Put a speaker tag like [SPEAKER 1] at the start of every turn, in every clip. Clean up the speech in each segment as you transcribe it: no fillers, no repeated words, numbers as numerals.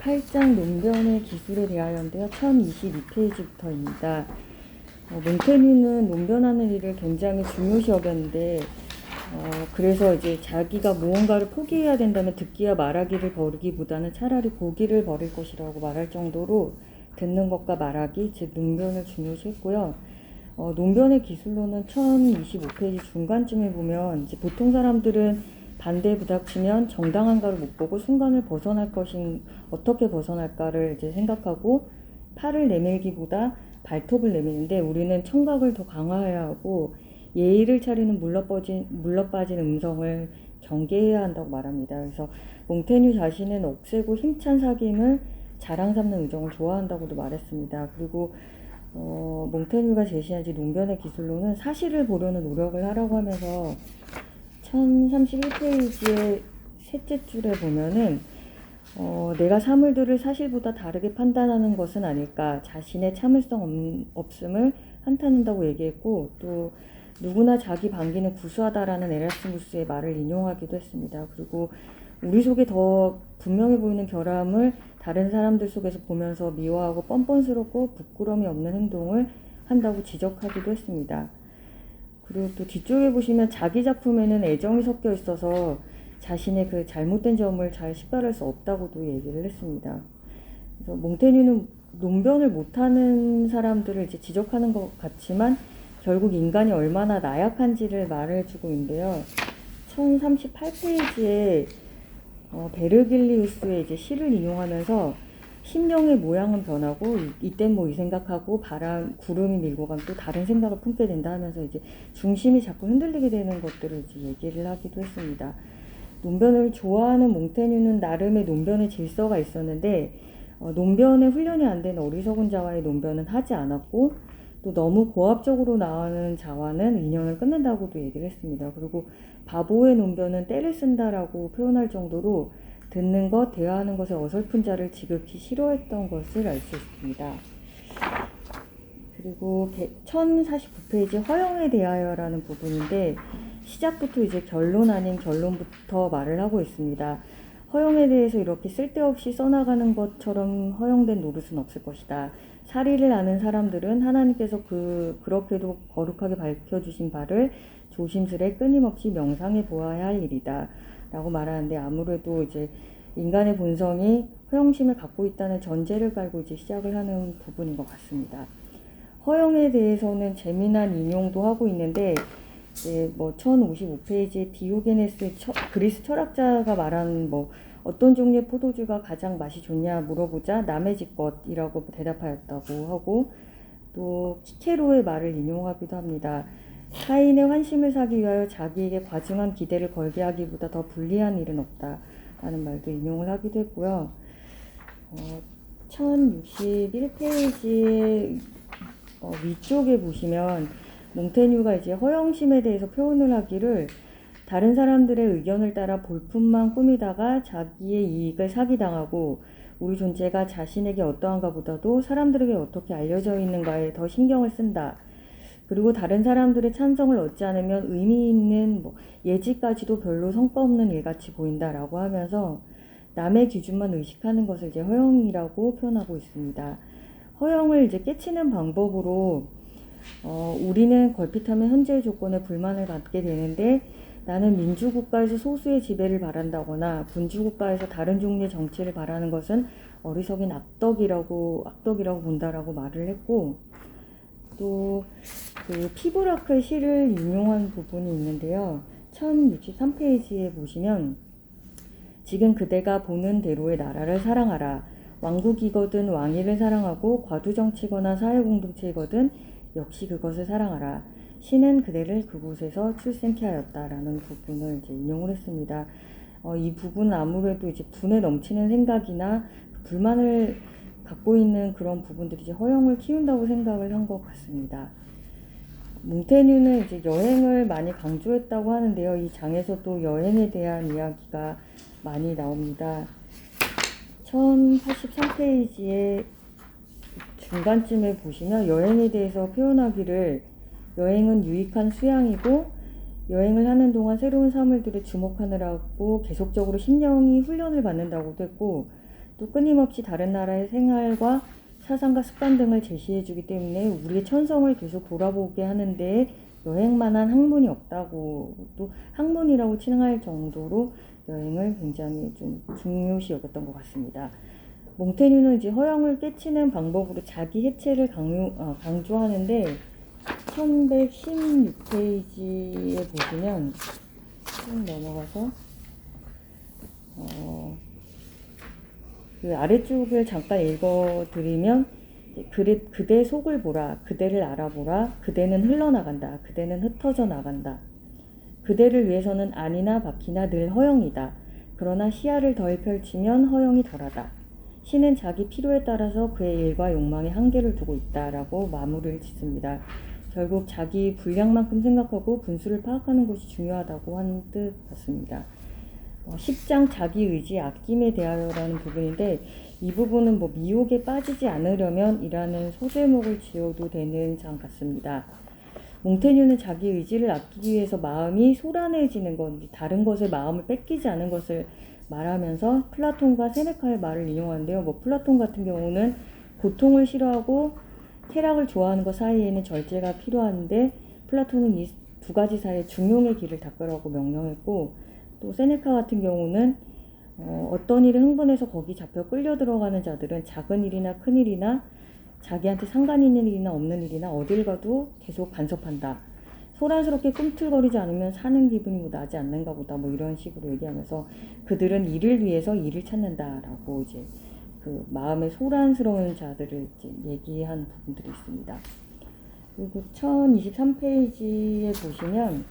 [SPEAKER 1] 8장 논변의 기술에 대하여인데요. 1022페이지부터입니다. 몽테뉴는 논변하는 일을 굉장히 중요시 여겼는데 그래서 이제 자기가 무언가를 포기해야 된다면 듣기와 말하기를 버리기보다는 차라리 보기를 버릴 것이라고 말할 정도로 듣는 것과 말하기, 즉 논변을 중요시했고요. 논변의 기술로는 1025페이지 중간쯤에 보면 이제 보통 사람들은 반대에 부닥치면 정당한가를 못 보고 순간을 벗어날 어떻게 벗어날까를 이제 생각하고 팔을 내밀기보다 발톱을 내미는데 우리는 청각을 더 강화해야 하고 예의를 차리는 물러빠진 음성을 경계해야 한다고 말합니다. 그래서 몽테뉴 자신은 억세고 힘찬 사귐을 자랑 삼는 의정을 좋아한다고도 말했습니다. 그리고 몽테뉴가 제시한 논변의 기술로는 사실을 보려는 노력을 하라고 하면서 1031페이지의 셋째 줄에 보면은 내가 사물들을 사실보다 다르게 판단하는 것은 아닐까, 자신의 참을성 없음을 한탄한다고 얘기했고, 또 누구나 자기 반기는 구수하다라는 에라스무스의 말을 인용하기도 했습니다. 그리고 우리 속에 더 분명해 보이는 결함을 다른 사람들 속에서 보면서 미워하고 뻔뻔스럽고 부끄러움이 없는 행동을 한다고 지적하기도 했습니다. 그리고 또 뒤쪽에 보시면 자기 작품에는 애정이 섞여 있어서 자신의 그 잘못된 점을 잘 식별할 수 없다고도 얘기를 했습니다. 그래서 몽테뉴는 논변을 못하는 사람들을 이제 지적하는 것 같지만 결국 인간이 얼마나 나약한지를 말해주고 있는데요. 1038페이지에 베르길리우스의 이제 시를 인용하면서 심령의 모양은 변하고 이땐 뭐 이 생각하고 구름이 밀고 가면 또 다른 생각을 품게 된다 하면서 이제 중심이 자꾸 흔들리게 되는 것들을 이제 얘기를 하기도 했습니다. 논변을 좋아하는 몽테뉴는 나름의 논변의 질서가 있었는데 논변에 훈련이 안 된 어리석은 자와의 논변은 하지 않았고 또 너무 고압적으로 나오는 자와는 인연을 끊는다고도 얘기를 했습니다. 그리고 바보의 논변은 때를 쓴다라고 표현할 정도로 듣는 것, 대화하는 것에 어설픈 자를 지극히 싫어했던 것을 알 수 있습니다. 그리고 1049페이지 허영에 대하여라는 부분인데 시작부터 이제 결론 아닌 결론부터 말을 하고 있습니다. 허영에 대해서 이렇게 쓸데없이 써나가는 것처럼 허영된 노릇은 없을 것이다. 사리를 아는 사람들은 하나님께서 그렇게도 거룩하게 밝혀주신 바를 조심스레 끊임없이 명상해 보아야 할 일이다. 라고 말하는데 아무래도 이제 인간의 본성이 허영심을 갖고 있다는 전제를 깔고 이제 시작을 하는 부분인 것 같습니다. 허영에 대해서는 재미난 인용도 하고 있는데 이제 1055페이지에 디오게네스 그리스 철학자가 말한 어떤 종류의 포도주가 가장 맛이 좋냐 물어보자 남의 집 것이라고 대답하였다고 하고 또 키케로의 말을 인용하기도 합니다. 타인의 환심을 사기 위하여 자기에게 과중한 기대를 걸게 하기보다 더 불리한 일은 없다 라는 말도 인용을 하기도 했고요. 1061페이지 위쪽에 보시면 몽테뉴가 이제 허영심에 대해서 표현을 하기를 다른 사람들의 의견을 따라 볼품만 꾸미다가 자기의 이익을 사기당하고 우리 존재가 자신에게 어떠한가 보다도 사람들에게 어떻게 알려져 있는가에 더 신경을 쓴다. 그리고 다른 사람들의 찬성을 얻지 않으면 의미 있는 예지까지도 별로 성과 없는 일같이 보인다라고 하면서 남의 기준만 의식하는 것을 이제 허영이라고 표현하고 있습니다. 허영을 이제 깨치는 방법으로 우리는 걸핏하면 현재의 조건에 불만을 갖게 되는데 나는 민주국가에서 소수의 지배를 바란다거나 군주국가에서 다른 종류의 정치를 바라는 것은 어리석인 악덕이라고 본다라고 말을 했고 또 그 피브라크의 시를 인용한 부분이 있는데요. 1063페이지에 보시면 지금 그대가 보는 대로의 나라를 사랑하라. 왕국이거든 왕위를 사랑하고 과두정치거나 사회공동체이거든 역시 그것을 사랑하라. 신은 그대를 그곳에서 출생케 하였다라는 부분을 이제 인용을 했습니다. 이 부분은 아무래도 이제 분에 넘치는 생각이나 불만을 갖고 있는 그런 부분들이 이제 허영을 키운다고 생각을 한 것 같습니다. 몽테뉴는 이제 여행을 많이 강조했다고 하는데요. 이 장에서도 여행에 대한 이야기가 많이 나옵니다. 1083페이지의 중간쯤에 보시면 여행에 대해서 표현하기를 여행은 유익한 수양이고 여행을 하는 동안 새로운 사물들에 주목하느라고 계속적으로 심령이 훈련을 받는다고도 했고 또 끊임없이 다른 나라의 생활과 사상과 습관 등을 제시해주기 때문에 우리의 천성을 계속 돌아보게 하는데 여행만한 학문이 없다고, 또 학문이라고 칭할 정도로 여행을 굉장히 좀 중요시 여겼던 것 같습니다. 몽테뉴는 이제 허영을 깨치는 방법으로 자기 해체를 강조하는데 1116페이지에 보시면 좀 넘어가서 그 아래쪽을 잠깐 읽어드리면 그대 속을 보라. 그대를 알아보라. 그대는 흘러나간다. 그대는 흩어져 나간다. 그대를 위해서는 안이나 밖이나 늘 허영이다. 그러나 시야를 덜 펼치면 허영이 덜하다. 신은 자기 필요에 따라서 그의 일과 욕망에 한계를 두고 있다라고 마무리를 짓습니다. 결국 자기 분량만큼 생각하고 분수를 파악하는 것이 중요하다고 하는 뜻 같습니다. 10장 자기의지 아낌에 대하여라는 부분인데, 이 부분은 미혹에 빠지지 않으려면 이라는 소제목을 지어도 되는 장 같습니다. 몽테뉴는 자기 의지를 아끼기 위해서 마음이 소란해지는 것, 다른 것을 마음을 뺏기지 않은 것을 말하면서 플라톤과 세네카의 말을 인용하는데요. 플라톤 같은 경우는 고통을 싫어하고 쾌락을 좋아하는 것 사이에는 절제가 필요한데, 플라톤은 이 두 가지 사이에 중용의 길을 닦으라고 명령했고, 또 세네카 같은 경우는 어떤 일에 흥분해서 거기 잡혀 끌려 들어가는 자들은 작은 일이나 큰 일이나 자기한테 상관 있는 일이나 없는 일이나 어딜 가도 계속 간섭한다. 소란스럽게 꿈틀거리지 않으면 사는 기분이 나지 않는가 보다. 이런 식으로 얘기하면서 그들은 일을 위해서 일을 찾는다라고 이제 그 마음의 소란스러운 자들을 이제 얘기한 부분들이 있습니다. 그리고 1023페이지에 보시면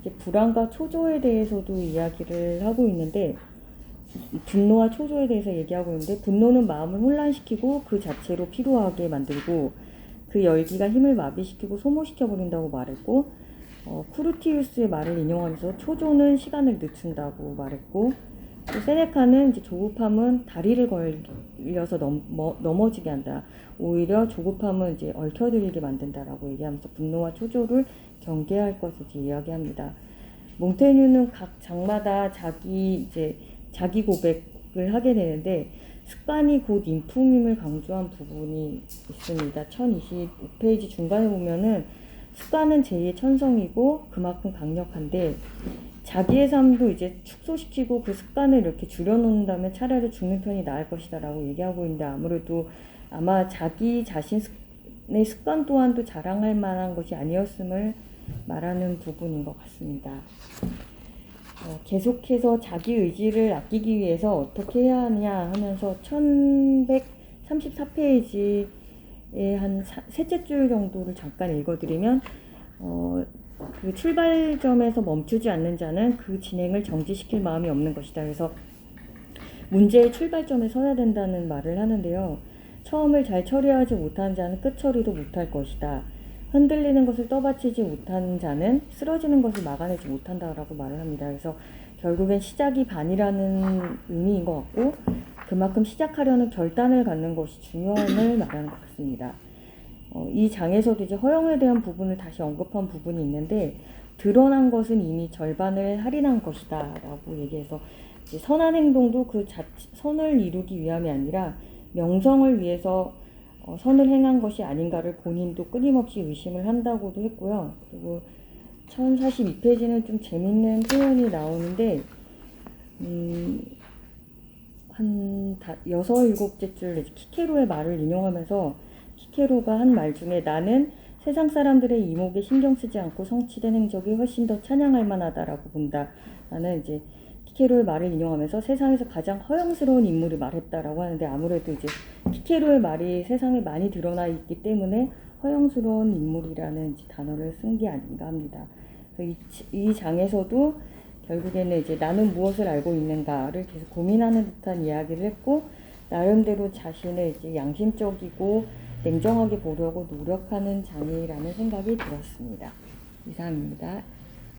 [SPEAKER 1] 이제 불안과 초조에 대해서도 이야기를 하고 있는데, 분노와 초조에 대해서 얘기하고 있는데, 분노는 마음을 혼란시키고 그 자체로 피로하게 만들고 그 열기가 힘을 마비시키고 소모시켜버린다고 말했고, 쿠르티우스의 말을 인용하면서 초조는 시간을 늦춘다고 말했고, 또 세네카는 이제 조급함은 다리를 걸려서 넘어지게 한다. 오히려 조급함은 이제 얽혀들게 만든다라고 얘기하면서 분노와 초조를 경계할 것을 이야기합니다. 몽테뉴는 각 장마다 자기 고백을 하게 되는데, 습관이 곧 인품임을 강조한 부분이 있습니다. 1025페이지 중간에 보면은 습관은 제2의 천성이고 그만큼 강력한데, 자기의 삶도 이제 축소시키고 그 습관을 이렇게 줄여놓는다면 차라리 죽는 편이 나을 것이다 라고 얘기하고 있는데, 아마 자기 자신의 습관 또한도 자랑할 만한 것이 아니었음을 말하는 부분인 것 같습니다. 계속해서 자기 의지를 아끼기 위해서 어떻게 해야 하냐 하면서 1134페이지에 한 셋째 줄 정도를 잠깐 읽어드리면, 그 출발점에서 멈추지 않는 자는 그 진행을 정지시킬 마음이 없는 것이다. 그래서 문제의 출발점에 서야 된다는 말을 하는데요. 처음을 잘 처리하지 못한 자는 끝 처리도 못할 것이다. 흔들리는 것을 떠받치지 못하는 자는 쓰러지는 것을 막아내지 못한다라고 말을 합니다. 그래서 결국엔 시작이 반이라는 의미인 것 같고, 그만큼 시작하려는 결단을 갖는 것이 중요함을 말하는 것 같습니다. 이 장에서도 이제 허영에 대한 부분을 다시 언급한 부분이 있는데, 드러난 것은 이미 절반을 할인한 것이다 라고 얘기해서, 이제 선한 행동도 그 선을 이루기 위함이 아니라 명성을 위해서 선을 행한 것이 아닌가를 본인도 끊임없이 의심을 한다고도 했고요. 그리고 1042페이지는 좀 재밌는 표현이 나오는데, 한 6, 7째 줄 키케로의 말을 인용하면서, 키케로가 한 말 중에 나는 세상 사람들의 이목에 신경 쓰지 않고 성취된 행적이 훨씬 더 찬양할 만하다라고 본다. 나는 이제 키케로의 말을 인용하면서 세상에서 가장 허영스러운 인물이 말했다라고 하는데, 아무래도 이제 키케로의 말이 세상에 많이 드러나 있기 때문에 허영스러운 인물이라는 단어를 쓴 게 아닌가 합니다. 그래서 이 장에서도 결국에는 이제 나는 무엇을 알고 있는가를 계속 고민하는 듯한 이야기를 했고, 나름대로 자신의 이제 양심적이고 냉정하게 보려고 노력하는 장이라는 생각이 들었습니다. 이상입니다.